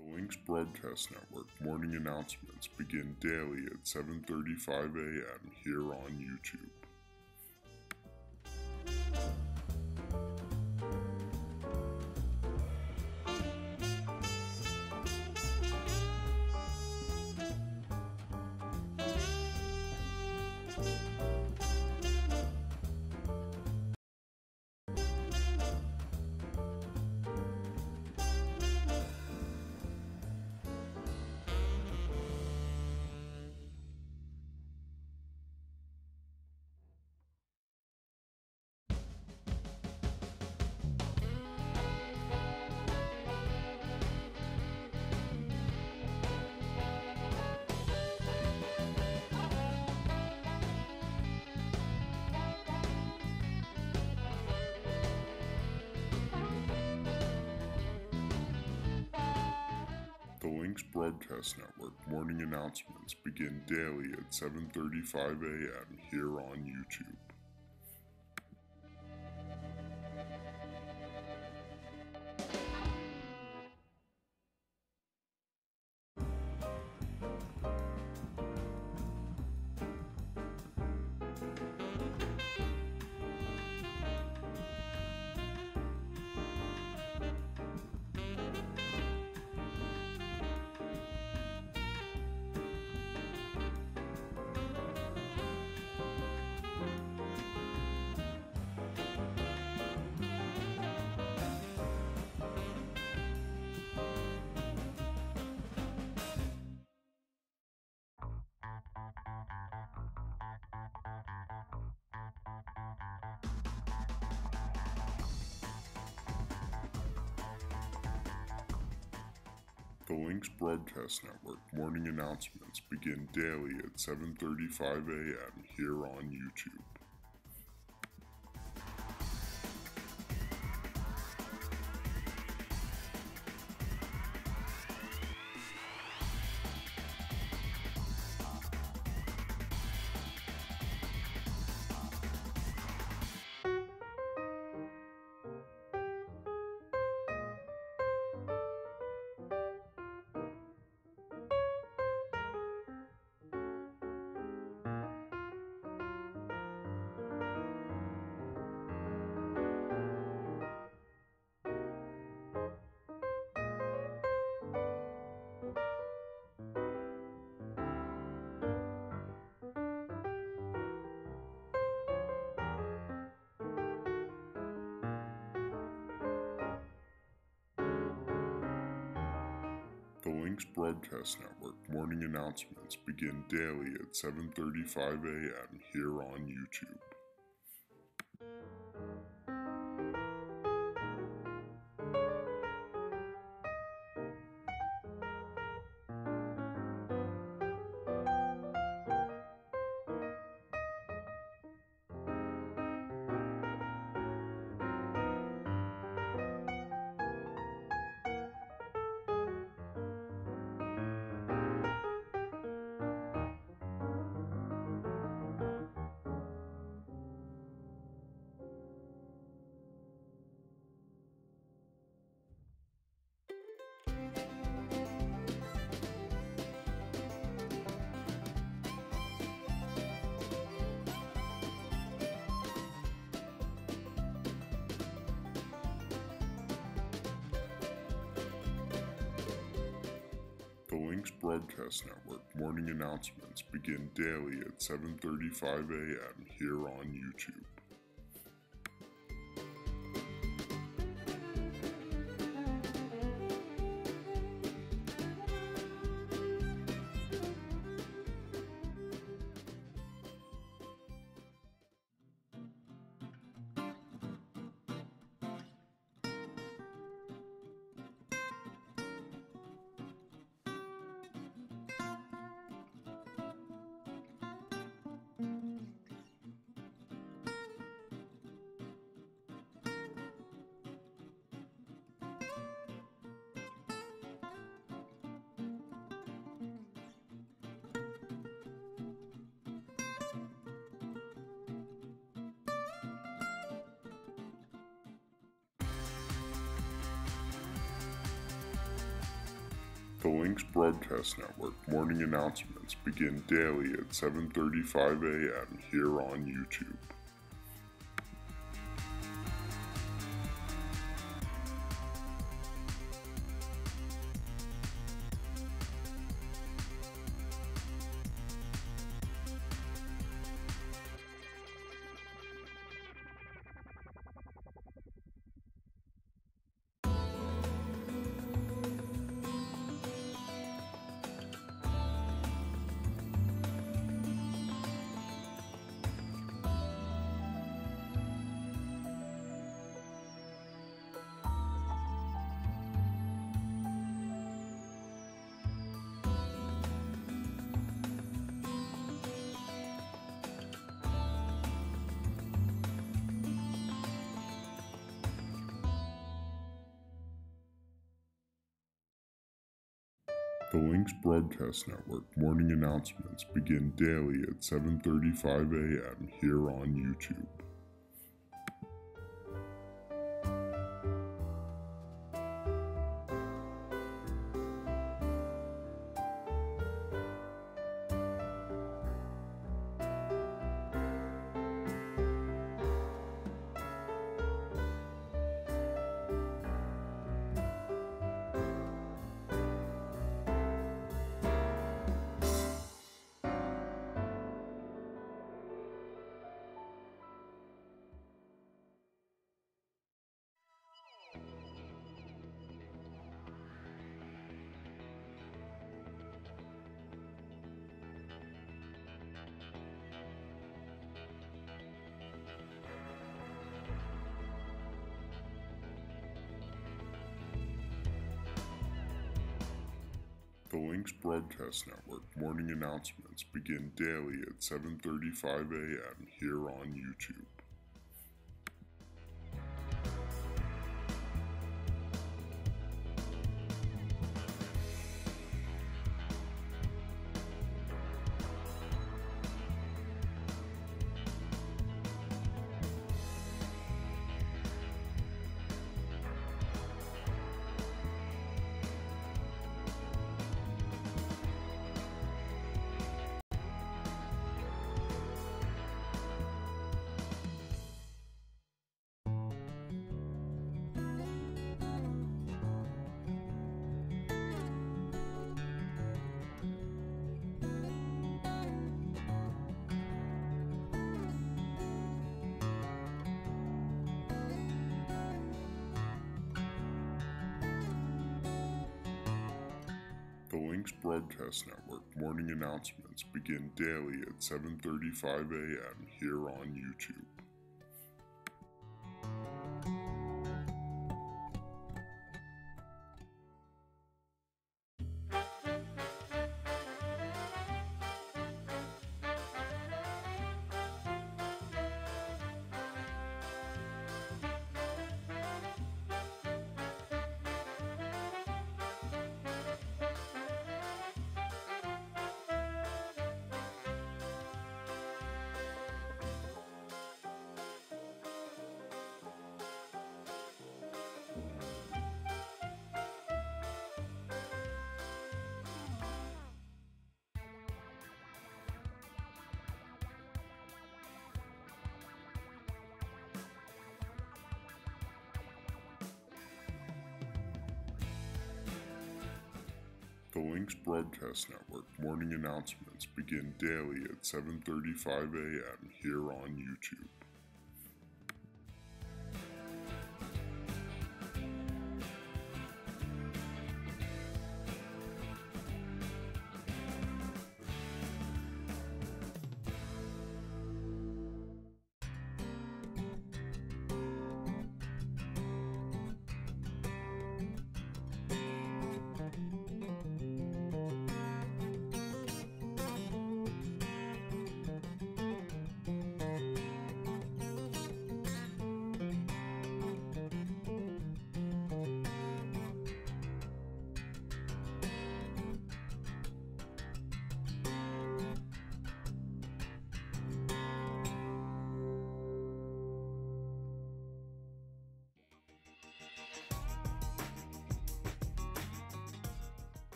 The Links Broadcast Network morning announcements begin daily at 7:35 a.m. here on YouTube. The Links Broadcast Network morning announcements begin daily at 7:35 a.m. here on YouTube. The Links Broadcast Network morning announcements begin daily at 7:35 a.m. here on YouTube. The Links Broadcast Network morning announcements begin daily at 7:35 a.m. here on YouTube. The Links Broadcast Network morning announcements begin daily at 7:35 a.m. here on YouTube. The Lynx Broadcast Network morning announcements begin daily at 7:35 a.m. here on YouTube. The Lynx Broadcast Network morning announcements begin daily at 7:35 a.m. here on YouTube. The Lynx Broadcast Network morning announcements begin daily at 7:35 a.m. here on YouTube. The Lynx Broadcast Network morning announcements begin daily at 7:35 a.m. here on YouTube. The Lynx Broadcast Network morning announcements begin daily at 7:35 a.m. here on YouTube.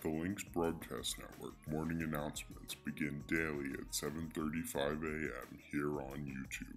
The Lynx Broadcast Network morning announcements begin daily at 7:35 a.m. here on YouTube.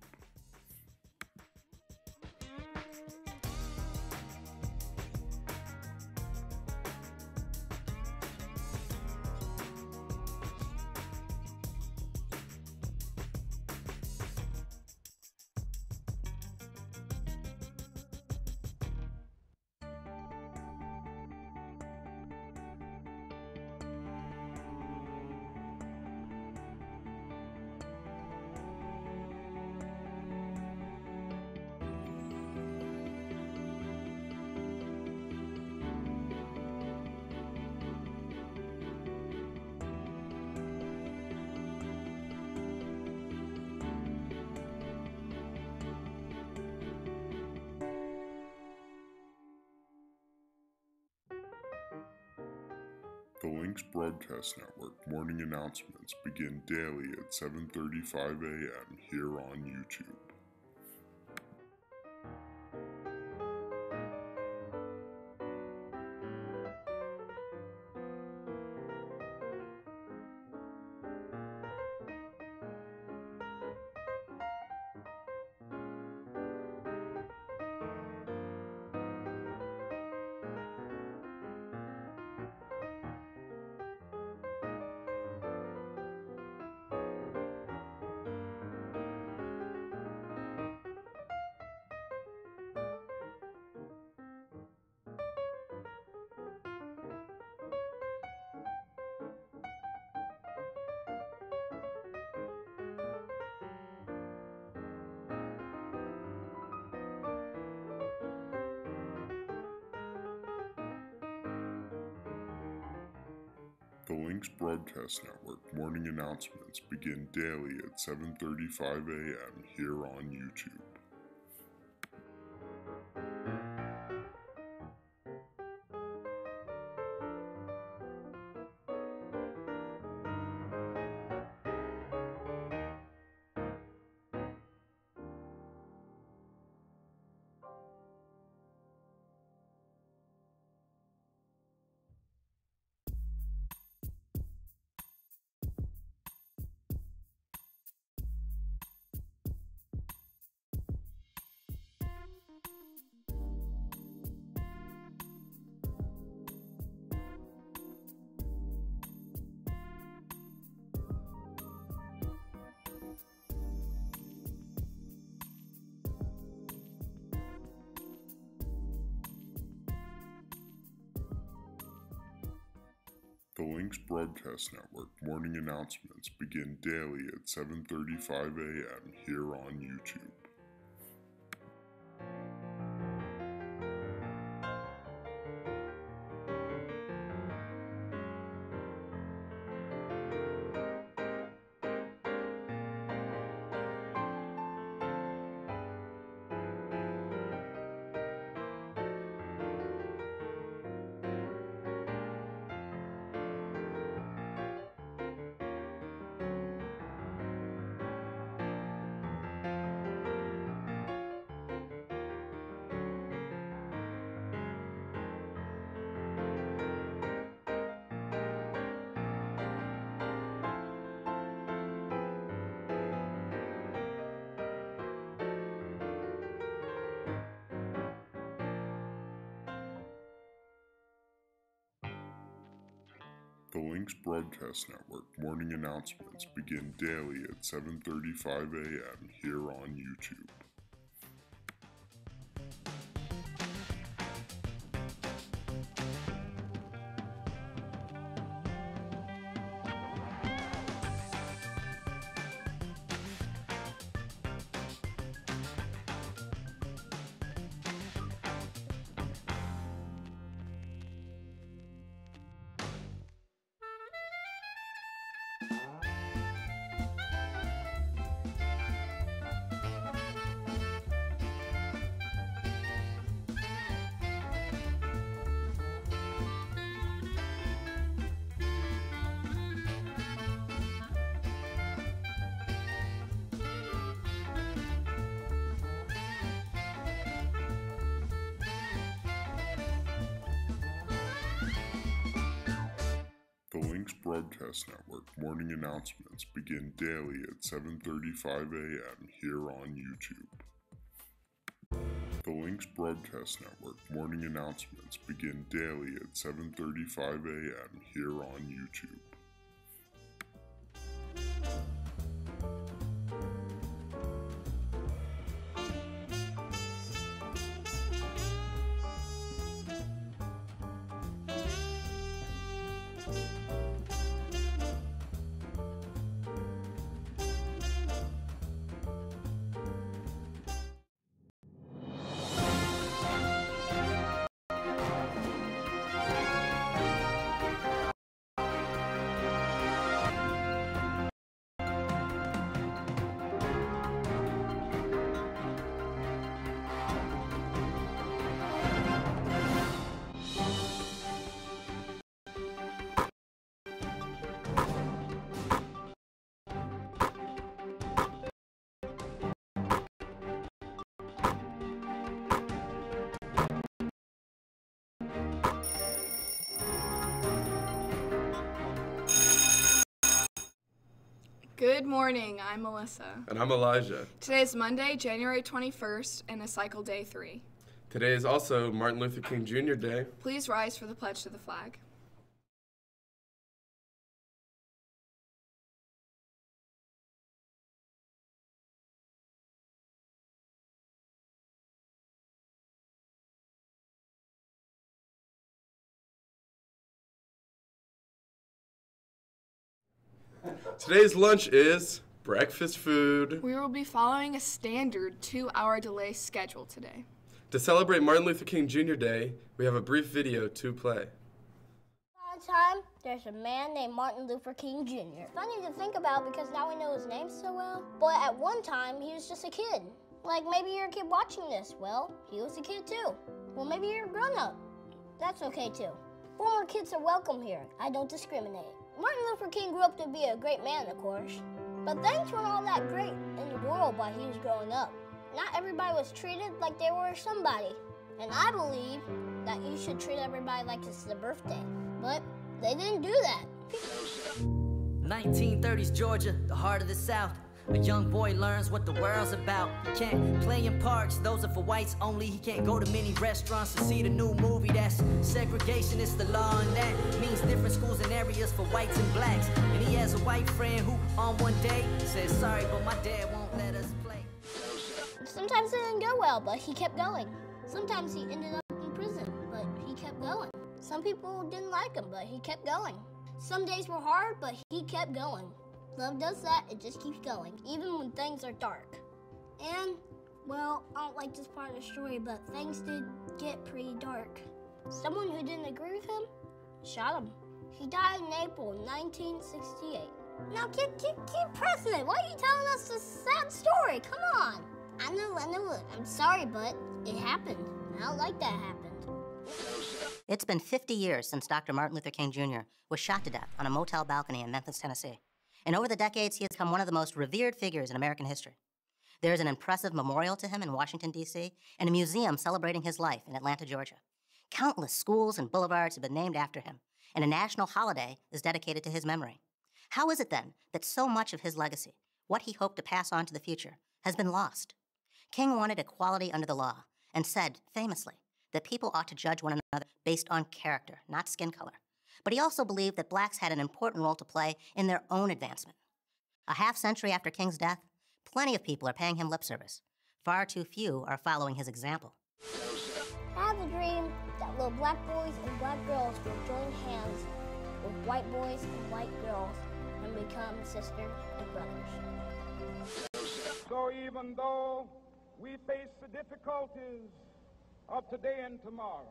The Lynx Broadcast Network morning announcements begin daily at 7:35 a.m. here on YouTube. The Lynx Broadcast Network morning announcements begin daily at 7:35 a.m. here on YouTube. The Lynx Broadcast Network morning announcements begin daily at 7:35 a.m. here on YouTube. The Lynx Broadcast Network morning announcements begin daily at 7:35 a.m. here on YouTube. Broadcast Network morning announcements begin daily at 7:35 a.m. here on YouTube. The Lynx Broadcast Network morning announcements begin daily at 7:35 a.m. here on YouTube. Good morning, I'm Melissa. And I'm Elijah. Today is Monday, January 21st, and a cycle day 3. Today is also Martin Luther King Jr. Day. Please rise for the pledge to the flag. Today's lunch is breakfast food. We will be following a standard 2-hour delay schedule today. To celebrate Martin Luther King Jr. Day, we have a brief video to play. All the time, there's a man named Martin Luther King Jr. Funny to think about because now we know his name so well. But at one time, he was just a kid. Like maybe you're a kid watching this. Well, he was a kid too. Well, maybe you're a grown-up. That's okay too. Former kids are welcome here. I don't discriminate. Martin Luther King grew up to be a great man, of course. But things weren't all that great in the world while he was growing up. Not everybody was treated like they were somebody. And I believe that you should treat everybody like it's their birthday. But they didn't do that. 1930s Georgia, the heart of the South. A young boy learns what the world's about. He can't play in parks, those are for whites only. He can't go to many restaurants to see the new movie. That's segregation, it's the law, and that means different schools and areas for whites and blacks. And he has a white friend who on one day says, sorry, but my dad won't let us play. Sometimes it didn't go well, but he kept going. Sometimes he ended up in prison, but he kept going. Some people didn't like him, but he kept going. Some days were hard, but he kept going. Love does that, it just keeps going, even when things are dark. And, well, I don't like this part of the story, but things did get pretty dark. Someone who didn't agree with him shot him. He died in April 1968. Now, keep pressing it. Why are you telling us this sad story? Come on. I know. I'm sorry, but it happened. I don't like that happened. It's been 50 years since Dr. Martin Luther King Jr. was shot to death on a motel balcony in Memphis, Tennessee. And over the decades, he has become one of the most revered figures in American history. There is an impressive memorial to him in Washington, D.C., and a museum celebrating his life in Atlanta, Georgia. Countless schools and boulevards have been named after him, and a national holiday is dedicated to his memory. How is it then that so much of his legacy, what he hoped to pass on to the future, has been lost? King wanted equality under the law and said, famously, that people ought to judge one another based on character, not skin color. But he also believed that blacks had an important role to play in their own advancement. A half-century after King's death, plenty of people are paying him lip service. Far too few are following his example. I have a dream that little black boys and black girls will join hands with white boys and white girls and become sisters and brothers. So even though we face the difficulties of today and tomorrow,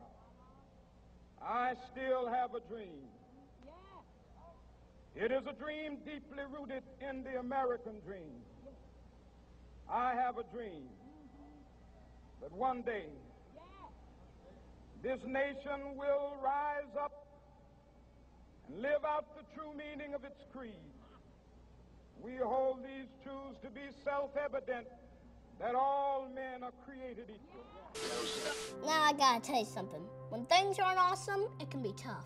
I still have a dream. It is a dream deeply rooted in the American dream. I have a dream that one day this nation will rise up and live out the true meaning of its creed. We hold these truths to be self-evident, that all men are created equal. Now I gotta tell you something. When things aren't awesome, it can be tough.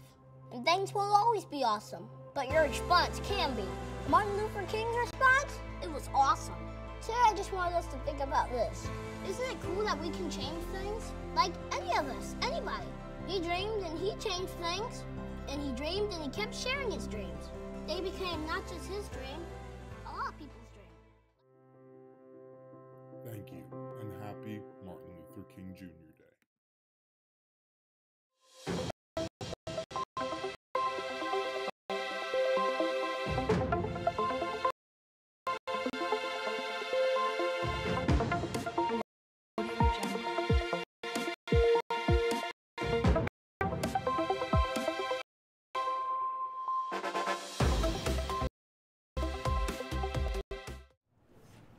And things will always be awesome, but but your response can be. Martin Luther King's response? It was awesome. Today I just wanted us to think about this. Isn't it cool that we can change things? Like any of us, anybody. He dreamed and he changed things, and he dreamed and he kept sharing his dreams. They became not just his dream, a lot of people's dream. Thank you, and happy Martin Luther King Jr. Day.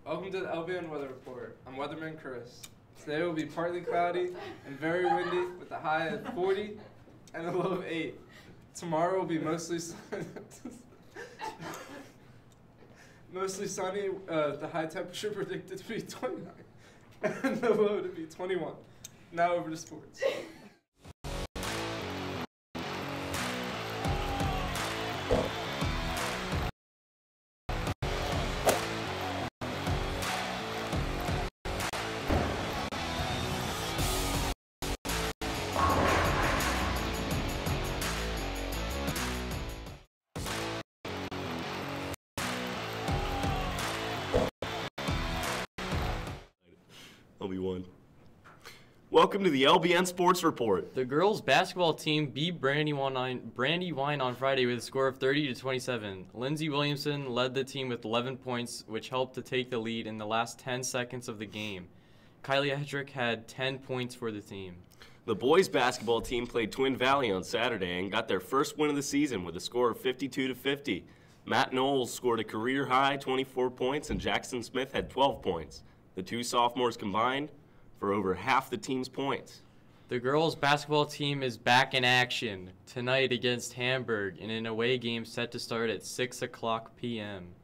Welcome to the LBN Weather Report. I'm Weatherman Chris. Today will be partly cloudy and very windy with a high of 40 and a low of 8. Tomorrow will be mostly sunny. The high temperature predicted to be 29 and the low to be 21. Now over to sports. LB1. Welcome to the LBN Sports Report. The girls basketball team beat Brandywine on Friday with a score of 30-27. Lindsey Williamson led the team with 11 points, which helped to take the lead in the last 10 seconds of the game. Kylie Hedrick had 10 points for the team. The boys basketball team played Twin Valley on Saturday and got their first win of the season with a score of 52-50. Matt Knowles scored a career-high 24 points and Jackson Smith had 12 points. The two sophomores combined for over half the team's points. The girls basketball team is back in action tonight against Hamburg in an away game set to start at 6 o'clock p.m.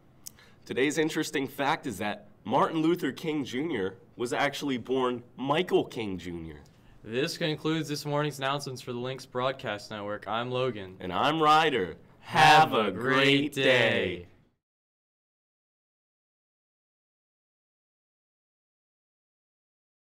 Today's interesting fact is that Martin Luther King Jr. was actually born Michael King Jr. This concludes this morning's announcements for the Lynx Broadcast Network. I'm Logan. And I'm Ryder. Have a great day.